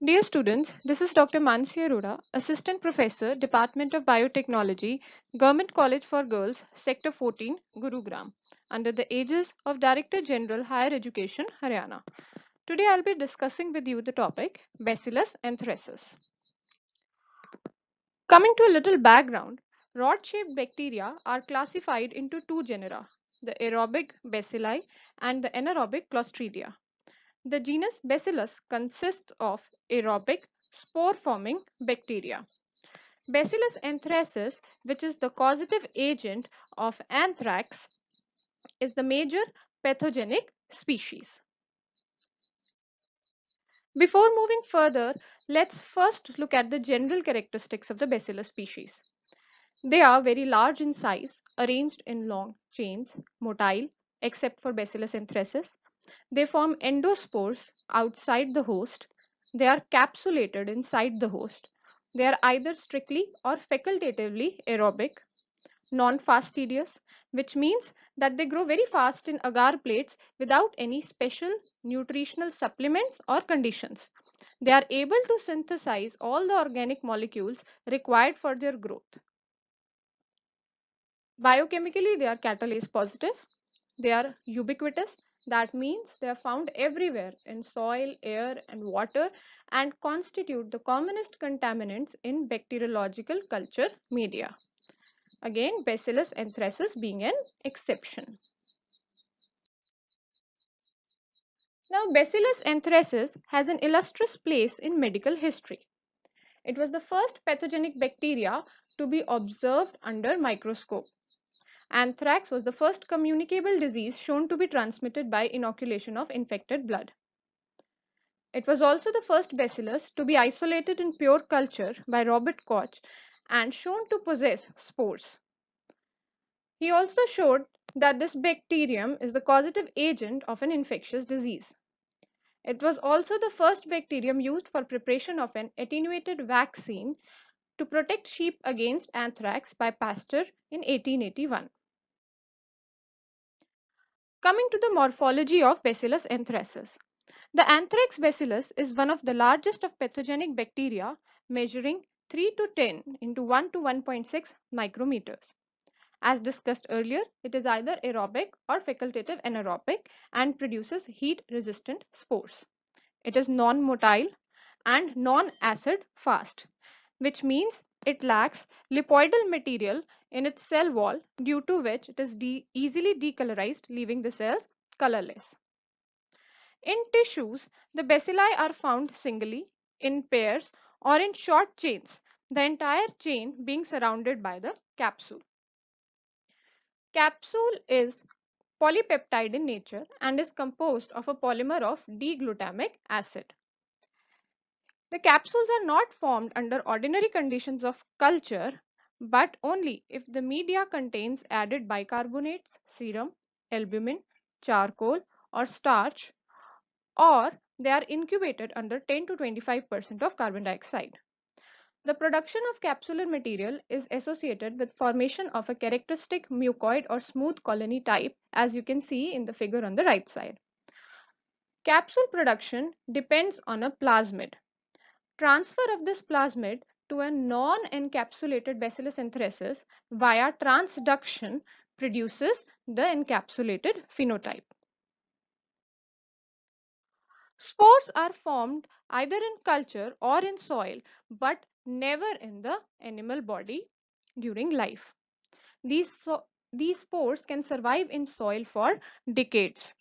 Dear students, this is Dr. Mansi Arora, Assistant Professor, Department of Biotechnology, Government College for Girls, Sector 14, Gurugram, under the aegis of Director General Higher Education, Haryana. Today I'll be discussing with you the topic Bacillus anthracis. Coming to a little background, rod-shaped bacteria are classified into two genera, the aerobic bacilli and the anaerobic Clostridia. The genus Bacillus consists of aerobic, spore-forming bacteria. Bacillus anthracis, which is the causative agent of anthrax, is the major pathogenic species. Before moving further, let's first look at the general characteristics of the Bacillus species. They are very large in size, arranged in long chains, motile, except for Bacillus anthracis. They form endospores outside the host. They are capsulated inside the host. They are either strictly or facultatively aerobic, non-fastidious, which means that they grow very fast in agar plates without any special nutritional supplements or conditions. They are able to synthesize all the organic molecules required for their growth. Biochemically, they are catalase positive. They are ubiquitous. That means they are found everywhere in soil, air, and water and constitute the commonest contaminants in bacteriological culture media. Again, Bacillus anthracis being an exception. Now, Bacillus anthracis has an illustrious place in medical history. It was the first pathogenic bacteria to be observed under microscope. Anthrax was the first communicable disease shown to be transmitted by inoculation of infected blood. It was also the first bacillus to be isolated in pure culture by Robert Koch and shown to possess spores. He also showed that this bacterium is the causative agent of an infectious disease. It was also the first bacterium used for preparation of an attenuated vaccine to protect sheep against anthrax by Pasteur in 1881. Coming to the morphology of Bacillus anthracis. The anthrax bacillus is one of the largest of pathogenic bacteria, measuring 3 to 10 into 1 to 1.6 micrometers. As discussed earlier, it is either aerobic or facultative anaerobic and produces heat-resistant spores. It is non-motile and non-acid fast, which means it lacks lipoidal material in its cell wall, due to which it is easily decolorized, leaving the cells colorless. In tissues, the bacilli are found singly, in pairs, or in short chains, the entire chain being surrounded by the capsule. Capsule is polypeptide in nature and is composed of a polymer of D-glutamic acid. The capsules are not formed under ordinary conditions of culture, but only if the media contains added bicarbonates, serum, albumin, charcoal, or starch, or they are incubated under 10 to 25% of carbon dioxide. The production of capsular material is associated with formation of a characteristic mucoid or smooth colony type, as you can see in the figure on the right side. Capsule production depends on a plasmid. Transfer of this plasmid to a non-encapsulated Bacillus anthracis via transduction produces the encapsulated phenotype. Spores are formed either in culture or in soil, but never in the animal body during life. These spores can survive in soil for decades.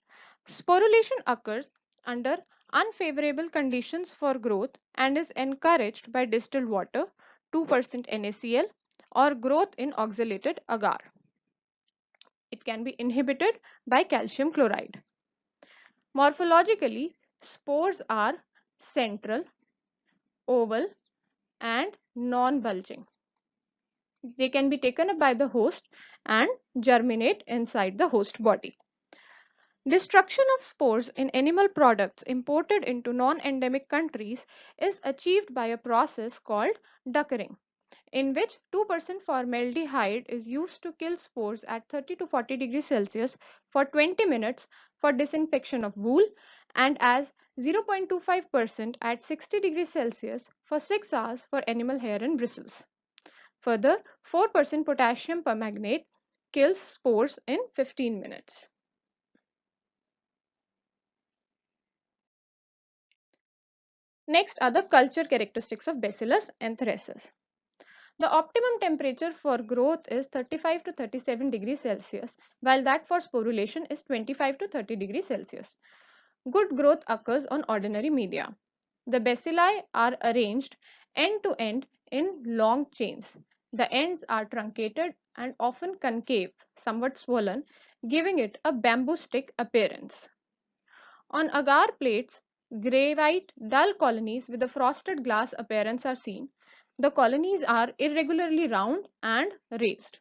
Sporulation occurs under unfavorable conditions for growth and is encouraged by distilled water, 2% NaCl, or growth in oxalated agar. It can be inhibited by calcium chloride. Morphologically, spores are central, oval, and non-bulging. They can be taken up by the host and germinate inside the host body. Destruction of spores in animal products imported into non-endemic countries is achieved by a process called duckering, in which 2% formaldehyde is used to kill spores at 30 to 40 degrees Celsius for 20 minutes for disinfection of wool and as 0.25% at 60 degrees Celsius for 6 hours for animal hair and bristles. Further, 4% potassium permanganate kills spores in 15 minutes. Next are the culture characteristics of Bacillus anthracis. The optimum temperature for growth is 35 to 37 degrees Celsius, while that for sporulation is 25 to 30 degrees Celsius. Good growth occurs on ordinary media. The bacilli are arranged end to end in long chains. The ends are truncated and often concave, somewhat swollen, giving it a bamboo stick appearance. On agar plates, grey-white dull colonies with a frosted glass appearance are seen. The colonies are irregularly round and raised.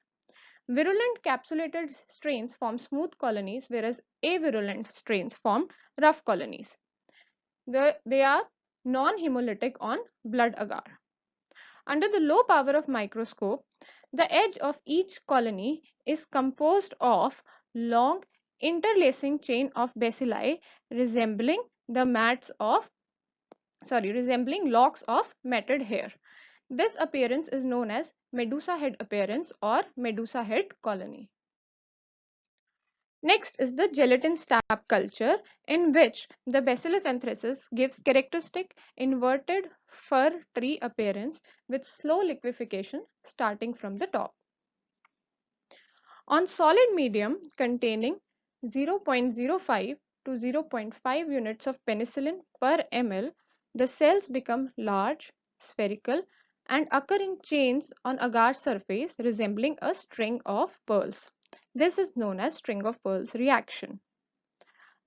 Virulent capsulated strains form smooth colonies, whereas avirulent strains form rough colonies. They are non-hemolytic on blood agar. Under the low power of microscope, the edge of each colony is composed of long interlacing chain of bacilli resembling the mats of resembling locks of matted hair. This appearance is known as Medusa head appearance or Medusa head colony. Next is the gelatin stab culture, in which the Bacillus anthracis gives characteristic inverted fir tree appearance with slow liquefaction starting from the top. On solid medium containing 0.05 to 0.5 units of penicillin per ml, the cells become large, spherical, and occur in chains on agar surface resembling a string of pearls. This is known as string of pearls reaction.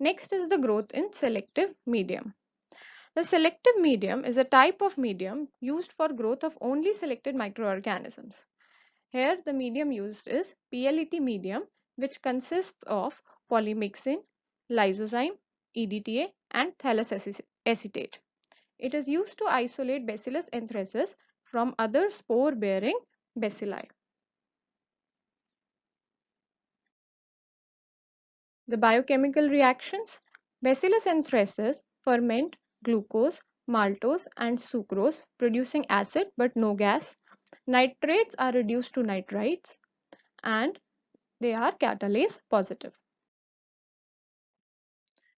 Next is the growth in selective medium. The selective medium is a type of medium used for growth of only selected microorganisms. Here the medium used is PLET medium, which consists of polymyxin, lysozyme, EDTA and thalassecetate. It is used to isolate Bacillus anthracis from other spore-bearing bacilli. The biochemical reactions: Bacillus anthracis ferment glucose, maltose and sucrose producing acid but no gas. Nitrates are reduced to nitrites and they are catalase positive.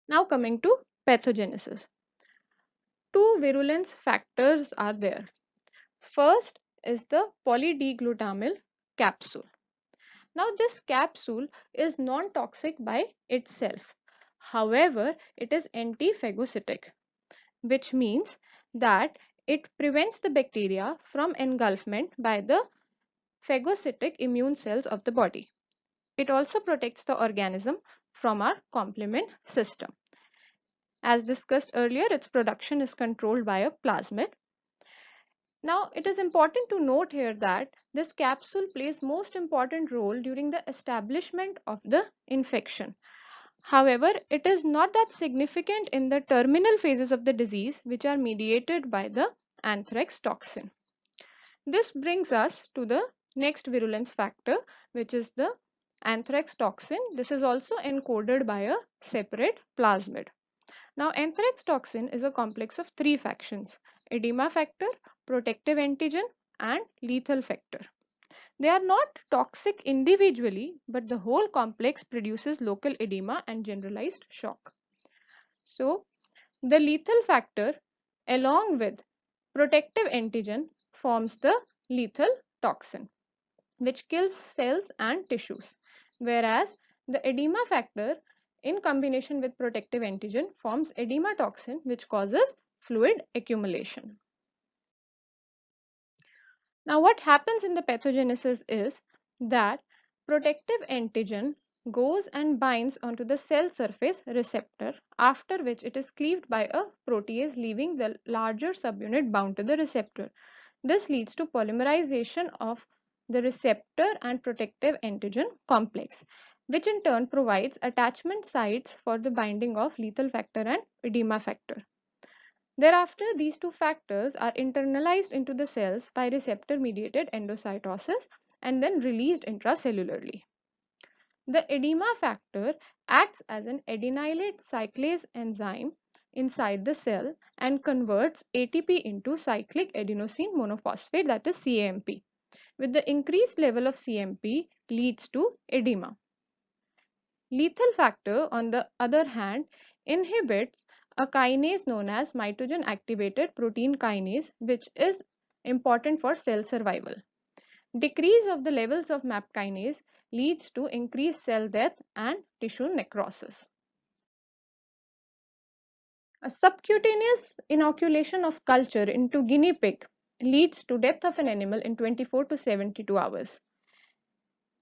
Now coming to pathogenesis. Two virulence factors are there. First is the poly-D-glutamyl capsule. Now this capsule is non-toxic by itself. However, it is anti-phagocytic, which means that it prevents the bacteria from engulfment by the phagocytic immune cells of the body. It also protects the organism from our complement system. As discussed earlier, its production is controlled by a plasmid. Now, it is important to note here that this capsule plays most important role during the establishment of the infection. However, it is not that significant in the terminal phases of the disease, which are mediated by the anthrax toxin. This brings us to the next virulence factor, which is the anthrax toxin. This is also encoded by a separate plasmid. Now, anthrax toxin is a complex of three factions: edema factor, protective antigen, and lethal factor. They are not toxic individually, but the whole complex produces local edema and generalized shock. So, the lethal factor along with protective antigen forms the lethal toxin, which kills cells and tissues, whereas the edema factor in combination with protective antigen forms edema toxin, which causes fluid accumulation. Now what happens in the pathogenesis is that protective antigen goes and binds onto the cell surface receptor, after which it is cleaved by a protease, leaving the larger subunit bound to the receptor. This leads to polymerization of the receptor and protective antigen complex, which in turn provides attachment sites for the binding of lethal factor and edema factor. Thereafter, these two factors are internalized into the cells by receptor mediated endocytosis and then released intracellularly. The edema factor acts as an adenylate cyclase enzyme inside the cell and converts ATP into cyclic adenosine monophosphate, that is CAMP. With the increased level of CMP leads to edema. Lethal factor, on the other hand, inhibits a kinase known as mitogen activated protein kinase, which is important for cell survival. Decrease of the levels of MAP kinase leads to increased cell death and tissue necrosis. A subcutaneous inoculation of culture into guinea pig leads to death of an animal in 24 to 72 hours.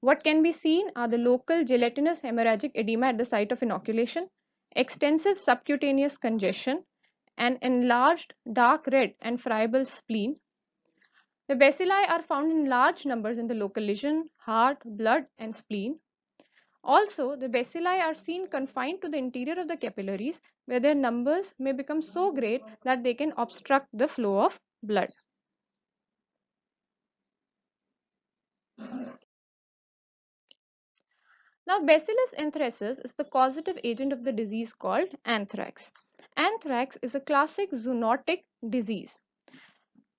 What can be seen are the local gelatinous hemorrhagic edema at the site of inoculation, extensive subcutaneous congestion, an enlarged dark red and friable spleen. The bacilli are found in large numbers in the local lesion, heart, blood, and spleen. Also, the bacilli are seen confined to the interior of the capillaries, where their numbers may become so great that they can obstruct the flow of blood. Now, Bacillus anthracis is the causative agent of the disease called anthrax. Anthrax is a classic zoonotic disease.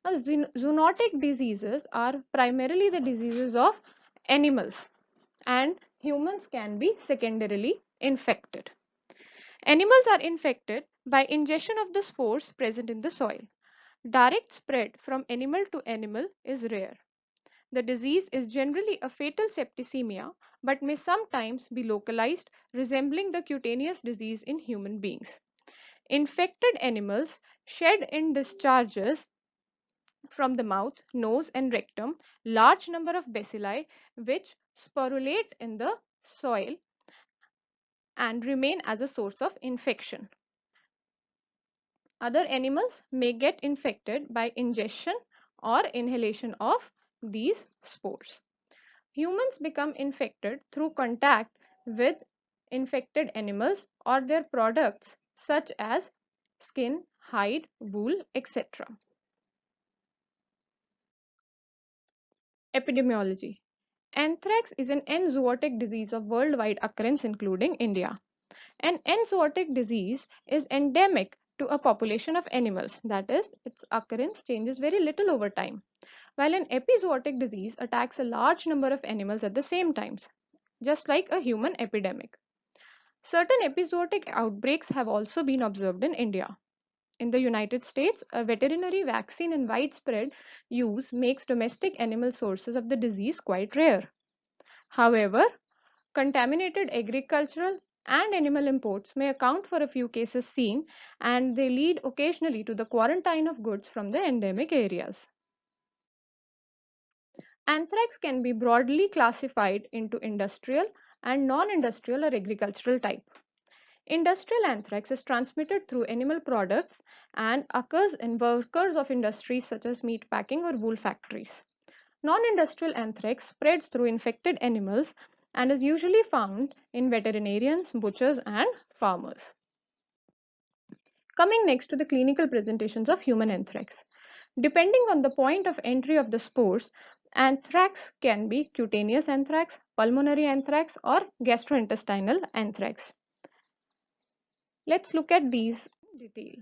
Now, zoonotic diseases are primarily the diseases of animals, and humans can be secondarily infected. Animals are infected by ingestion of the spores present in the soil. Direct spread from animal to animal is rare. The disease is generally a fatal septicemia but may sometimes be localized, resembling the cutaneous disease in human beings. Infected animals shed in discharges from the mouth, nose, and rectum large number of bacilli which sporulate in the soil and remain as a source of infection. Other animals may get infected by ingestion or inhalation of these spores. Humans become infected through contact with infected animals or their products such as skin, hide, wool, etc. Epidemiology. Anthrax is an enzootic disease of worldwide occurrence including India. An enzootic disease is endemic to a population of animals, that is, its occurrence changes very little over time, while an epizootic disease attacks a large number of animals at the same time, just like a human epidemic. Certain epizootic outbreaks have also been observed in India. In the United States, a veterinary vaccine in widespread use makes domestic animal sources of the disease quite rare. However, contaminated agricultural and animal imports may account for a few cases seen, and they lead occasionally to the quarantine of goods from the endemic areas. Anthrax can be broadly classified into industrial and non-industrial or agricultural type. Industrial anthrax is transmitted through animal products and occurs in workers of industries such as meat packing or wool factories. Non-industrial anthrax spreads through infected animals and is usually found in veterinarians, butchers, and farmers. Coming next to the clinical presentations of human anthrax. Depending on the point of entry of the spores, anthrax can be cutaneous anthrax, pulmonary anthrax, or gastrointestinal anthrax. Let's look at these in detail.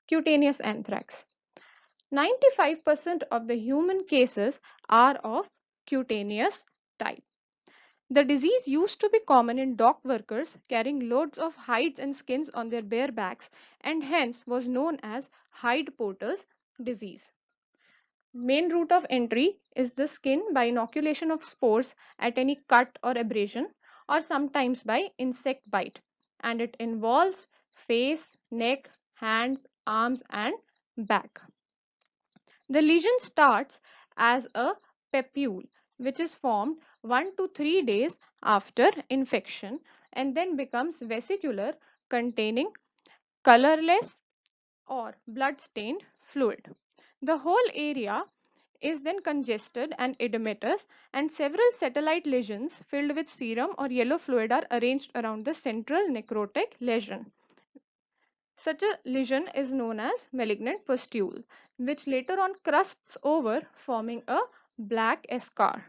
Cutaneous anthrax. 95% of the human cases are of cutaneous type. The disease used to be common in dock workers carrying loads of hides and skins on their bare backs and hence was known as hide porters disease. Main route of entry is the skin by inoculation of spores at any cut or abrasion or sometimes by insect bite, and it involves face, neck, hands, arms and back. The lesion starts as a papule which is formed 1 to 3 days after infection and then becomes vesicular containing colorless or blood-stained fluid. The whole area is then congested and edematous, and several satellite lesions filled with serum or yellow fluid are arranged around the central necrotic lesion. Such a lesion is known as malignant pustule, which later on crusts over, forming a black eschar.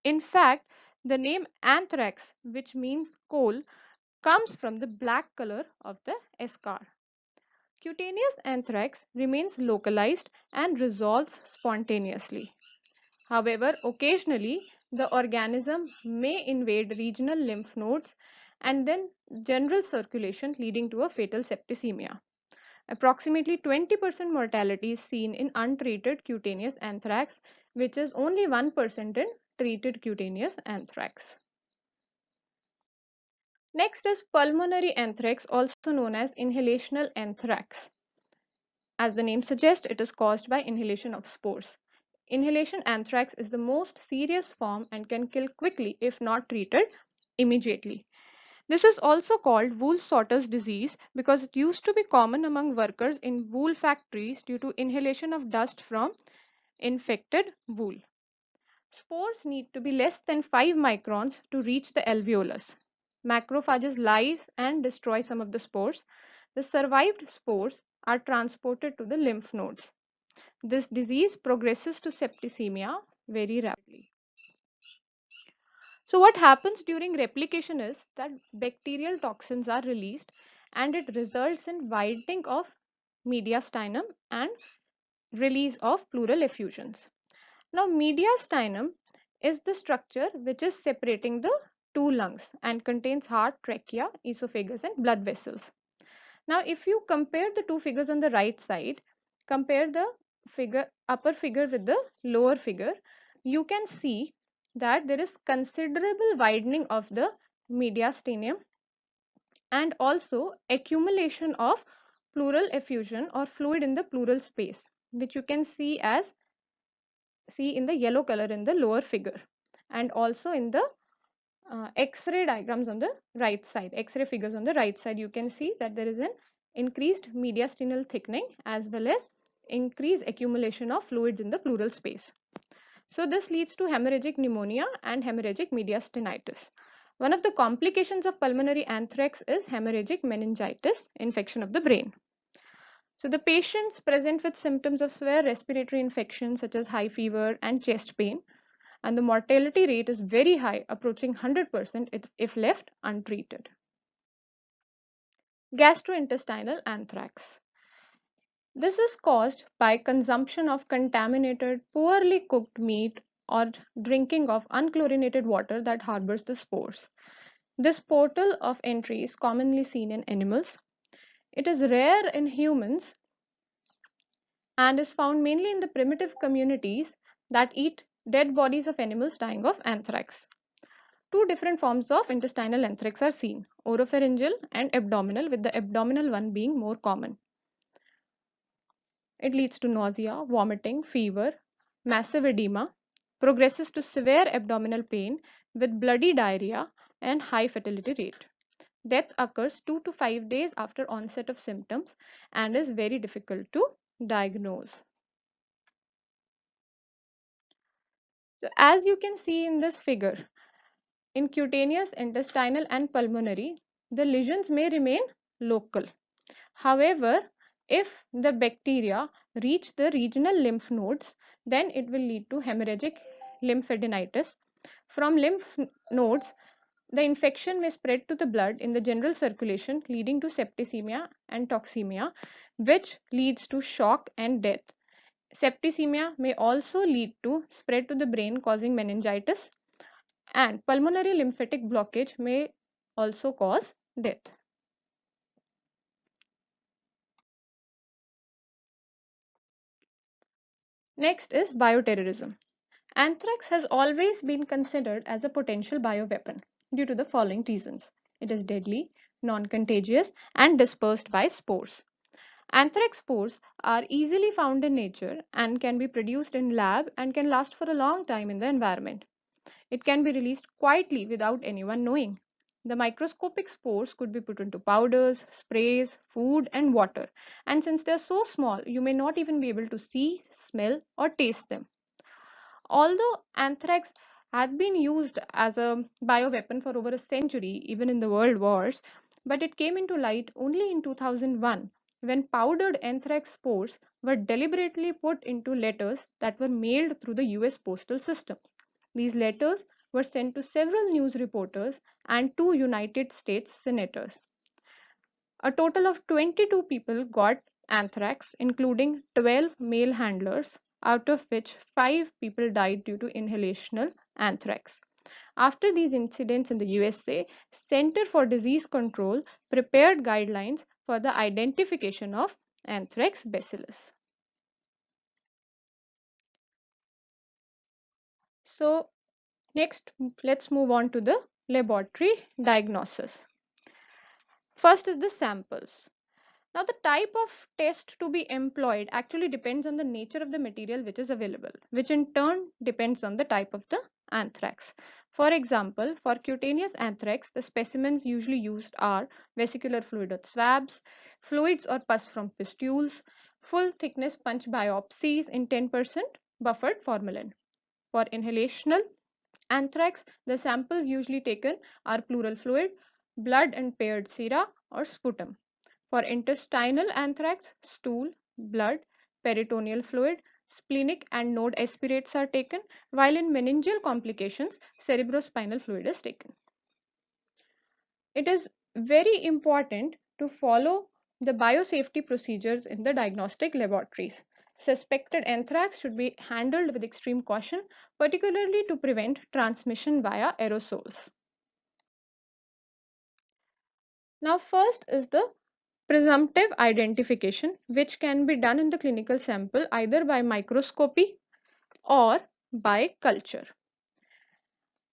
In fact, The name anthrax, which means coal, comes from the black color of the eschar. Cutaneous anthrax remains localized and resolves spontaneously. However, occasionally the organism may invade regional lymph nodes and then general circulation, leading to a fatal septicemia. Approximately 20% mortality is seen in untreated cutaneous anthrax, which is only 1% in treated cutaneous anthrax. Next is pulmonary anthrax, also known as inhalational anthrax. As the name suggests, it is caused by inhalation of spores. Inhalation anthrax is the most serious form and can kill quickly if not treated immediately. This is also called wool sorter's disease because it used to be common among workers in wool factories due to inhalation of dust from infected wool. Spores need to be less than 5 microns to reach the alveolus. Macrophages lyse and destroy some of the spores. The survived spores are transported to the lymph nodes. This disease progresses to septicemia very rapidly. So what happens during replication is that bacterial toxins are released and it results in widening of mediastinum and release of pleural effusions. Now mediastinum is the structure which is separating the two lungs and contains heart, trachea, esophagus and blood vessels. Now if you compare the two figures on the right side, compare the upper figure with the lower figure, you can see that there is considerable widening of the mediastinum and also accumulation of pleural effusion or fluid in the pleural space, which you can see in the yellow color in the lower figure and also in the X-ray diagrams on the right side, X-ray figures on the right side, you can see that there is an increased mediastinal thickening as well as increased accumulation of fluids in the pleural space. So this leads to hemorrhagic pneumonia and hemorrhagic mediastinitis. One of the complications of pulmonary anthrax is hemorrhagic meningitis, infection of the brain. So the patients present with symptoms of severe respiratory infection such as high fever and chest pain, and the mortality rate is very high, approaching 100% if left untreated. Gastrointestinal anthrax. This is caused by consumption of contaminated, poorly cooked meat or drinking of unchlorinated water that harbors the spores. This portal of entry is commonly seen in animals. It is rare in humans and is found mainly in the primitive communities that eat dead bodies of animals dying of anthrax. Two different forms of intestinal anthrax are seen, oropharyngeal and abdominal, with the abdominal one being more common. It leads to nausea, vomiting, fever, massive edema, progresses to severe abdominal pain with bloody diarrhea and high fatality rate. Death occurs 2 to 5 days after onset of symptoms and is very difficult to diagnose. So as you can see in this figure, in cutaneous, intestinal and pulmonary, the lesions may remain local. However, if the bacteria reach the regional lymph nodes, then it will lead to hemorrhagic lymphadenitis. From lymph nodes, the infection may spread to the blood in the general circulation, leading to septicemia and toxemia, which leads to shock and death. Septicemia may also lead to spread to the brain, causing meningitis, and pulmonary lymphatic blockage may also cause death. Next is bioterrorism. Anthrax has always been considered as a potential bioweapon due to the following reasons. It is deadly, non-contagious, and dispersed by spores. Anthrax spores are easily found in nature and can be produced in lab and can last for a long time in the environment. It can be released quietly without anyone knowing. The microscopic spores could be put into powders, sprays, food, and water. And since they are so small, you may not even be able to see, smell, or taste them. Although anthrax had been used as a bioweapon for over a century, even in the world wars, but it came into light only in 2001 when powdered anthrax spores were deliberately put into letters that were mailed through the US postal systems. These letters were sent to several news reporters and two United States senators. A total of 22 people got anthrax, including 12 mail handlers, out of which 5 people died due to inhalational anthrax. After these incidents in the USA, Center for Disease Control prepared guidelines for the identification of anthrax bacillus. So, next, let's move on to the laboratory diagnosis. First is the samples. Now, the type of test to be employed actually depends on the nature of the material which is available, which in turn depends on the type of the anthrax. For example, for cutaneous anthrax, the specimens usually used are vesicular fluid or swabs, fluids or pus from pustules, full thickness punch biopsies in 10% buffered formalin. For inhalational anthrax, the samples usually taken are pleural fluid, blood and paired sera, or sputum. For intestinal anthrax, stool, blood, peritoneal fluid, splenic and node aspirates are taken, while in meningeal complications, cerebrospinal fluid is taken. It is very important to follow the biosafety procedures in the diagnostic laboratories. Suspected anthrax should be handled with extreme caution, particularly to prevent transmission via aerosols. Now, first is the presumptive identification, which can be done in the clinical sample either by microscopy or by culture.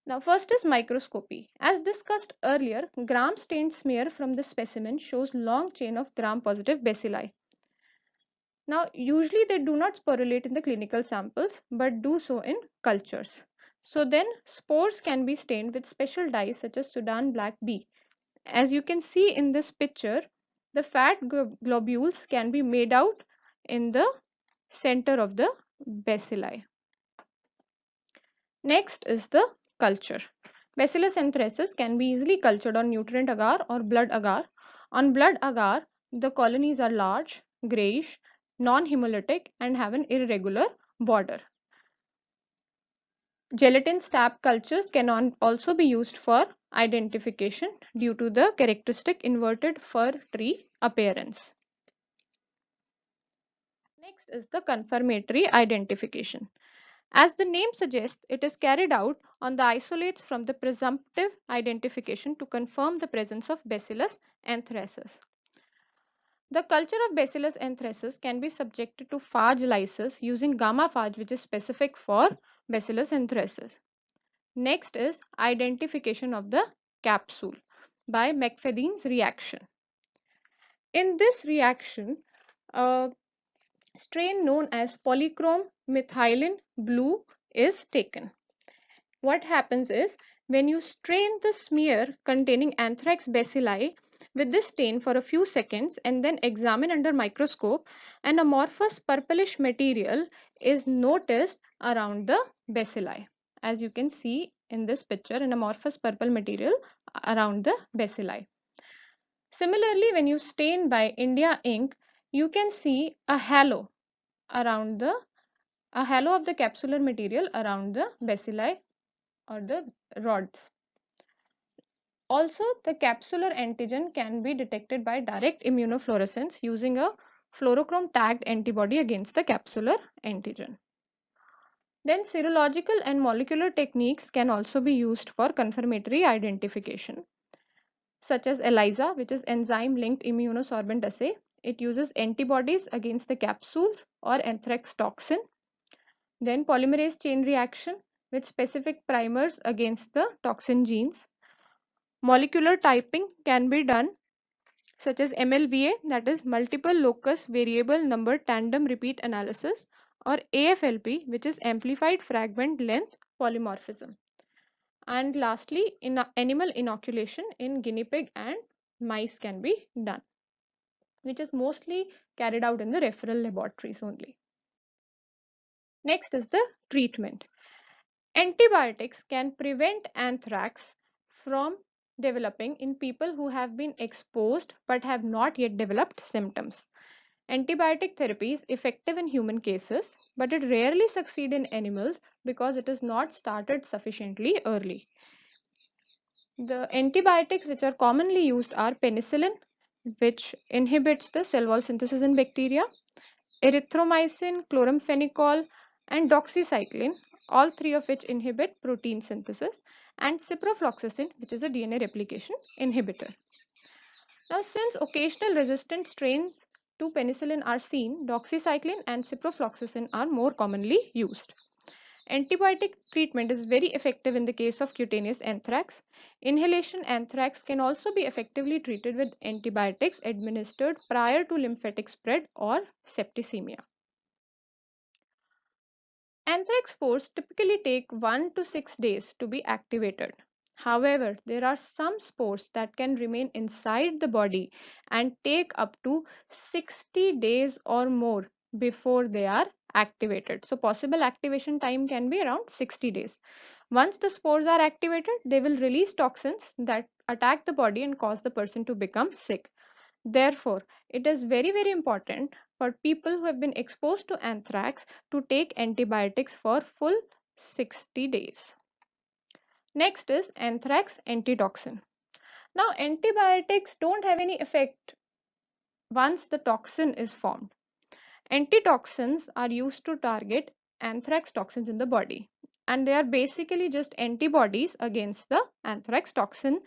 Now, first is microscopy. As discussed earlier, gram stained smear from the specimen shows long chain of gram positive bacilli. Now, usually they do not sporulate in the clinical samples but do so in cultures. So then spores can be stained with special dyes such as Sudan black B. As you can see in this picture, the fat globules can be made out in the center of the bacilli. Next is the culture. Bacillus anthracis can be easily cultured on nutrient agar or blood agar. On blood agar, the colonies are large, grayish, non-hemolytic and have an irregular border. Gelatin stab cultures can also be used for identification due to the characteristic inverted fir tree appearance. Next is the confirmatory identification. As the name suggests, it is carried out on the isolates from the presumptive identification to confirm the presence of Bacillus anthracis. The culture of Bacillus anthracis can be subjected to phage lysis using gamma phage, which is specific for Bacillus anthracis. Next is identification of the capsule by McFadden's reaction. In this reaction, a strain known as polychrome methylene blue is taken. What happens is when you strain the smear containing anthrax bacilli with this stain for a few seconds and then examine under microscope, an amorphous purplish material is noticed around the bacilli. As you can see in this picture, an amorphous purple material around the bacilli. Similarly, when you stain by India ink, you can see a halo around a halo of the capsular material around the bacilli or the rods. Also, the capsular antigen can be detected by direct immunofluorescence using a fluorochrome tagged antibody against the capsular antigen. Then serological and molecular techniques can also be used for confirmatory identification, such as ELISA, which is enzyme linked immunosorbent assay. It uses antibodies against the capsules or anthrax toxin. Then polymerase chain reaction with specific primers against the toxin genes. Molecular typing can be done such as MLVA, that is multiple locus variable number tandem repeat analysis, or AFLP, which is amplified fragment length polymorphism. And lastly, animal inoculation in guinea pig and mice can be done, which is mostly carried out in the referral laboratories only. Next is the treatment. Antibiotics can prevent anthrax from developing in people who have been exposed but have not yet developed symptoms. Antibiotic therapy is effective in human cases, but it rarely succeeds in animals because it is not started sufficiently early. The antibiotics which are commonly used are penicillin, which inhibits the cell wall synthesis in bacteria, erythromycin, chloramphenicol, and doxycycline, all three of which inhibit protein synthesis, and ciprofloxacin, which is a DNA replication inhibitor. Now, since occasional resistant strains to penicillin are seen, doxycycline and ciprofloxacin are more commonly used. Antibiotic treatment is very effective in the case of cutaneous anthrax. Inhalation anthrax can also be effectively treated with antibiotics administered prior to lymphatic spread or septicemia. Anthrax spores typically take 1 to 6 days to be activated. However, there are some spores that can remain inside the body and take up to 60 days or more before they are activated. So, possible activation time can be around 60 days. Once the spores are activated, they will release toxins that attack the body and cause the person to become sick. Therefore, it is very important for people who have been exposed to anthrax to take antibiotics for full 60 days. Next is anthrax antitoxin. Now, antibiotics don't have any effect once the toxin is formed. Antitoxins are used to target anthrax toxins in the body, and they are basically just antibodies against the anthrax toxin.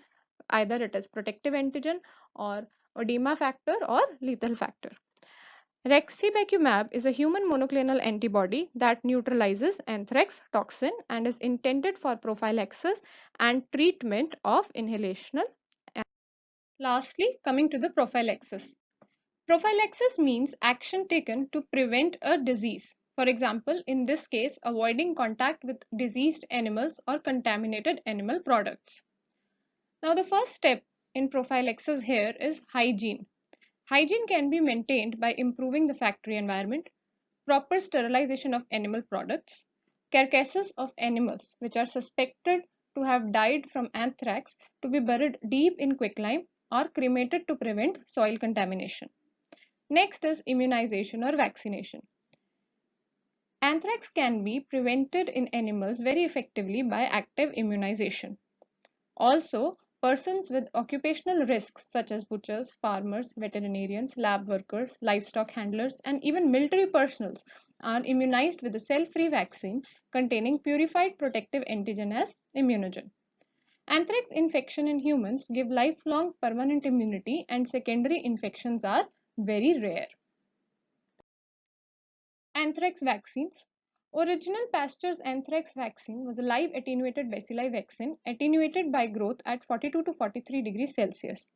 Either it is protective antigen or edema factor or lethal factor. Rexibacumab is a human monoclonal antibody that neutralizes anthrax toxin and is intended for prophylaxis and treatment of inhalational. Lastly, coming to the prophylaxis. Prophylaxis means action taken to prevent a disease. For example, in this case, avoiding contact with diseased animals or contaminated animal products. Now, the first step in prophylaxis here is hygiene. Hygiene can be maintained by improving the factory environment, proper sterilization of animal products, carcasses of animals which are suspected to have died from anthrax to be buried deep in quicklime or cremated to prevent soil contamination. Next is immunization or vaccination. Anthrax can be prevented in animals very effectively by active immunization. Also, persons with occupational risks such as butchers, farmers, veterinarians, lab workers, livestock handlers, and even military personnel are immunized with a cell-free vaccine containing purified protective antigen as immunogen. Anthrax infection in humans give lifelong permanent immunity, and secondary infections are very rare. Anthrax vaccines. Original Pasteur's anthrax vaccine was a live attenuated bacilli vaccine attenuated by growth at 42 to 43 degrees Celsius,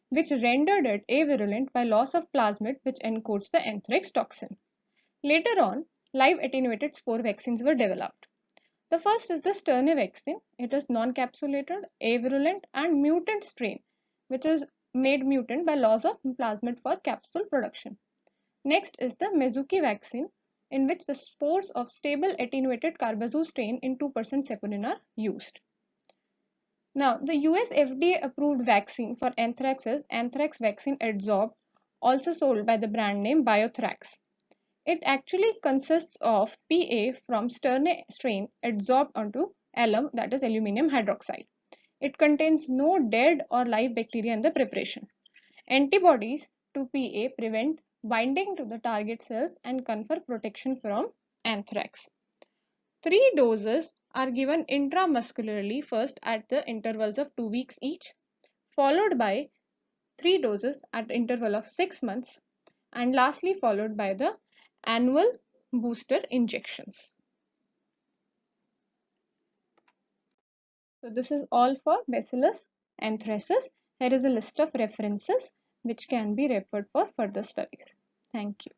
which rendered it avirulent by loss of plasmid which encodes the anthrax toxin. Later on, live attenuated spore vaccines were developed. The first is the Sterne vaccine. It is non-capsulated, avirulent and mutant strain, which is made mutant by loss of plasmid for capsule production. Next is the Mezuki vaccine, in which the spores of stable attenuated Carbazoo strain in 2% saponin are used. Now, the US FDA approved vaccine for anthrax is Anthrax Vaccine Adsorb, also sold by the brand name Biothrax. It actually consists of PA from Sterne strain adsorbed onto alum, that is aluminum hydroxide. It contains no dead or live bacteria in the preparation. Antibodies to PA prevent binding to the target cells and confer protection from anthrax. 3 doses are given intramuscularly first at the intervals of 2 weeks each, followed by 3 doses at the interval of 6 months, and lastly followed by the annual booster injections. So this is all for Bacillus anthracis. Here is a list of references which can be referred for further studies. Thank you.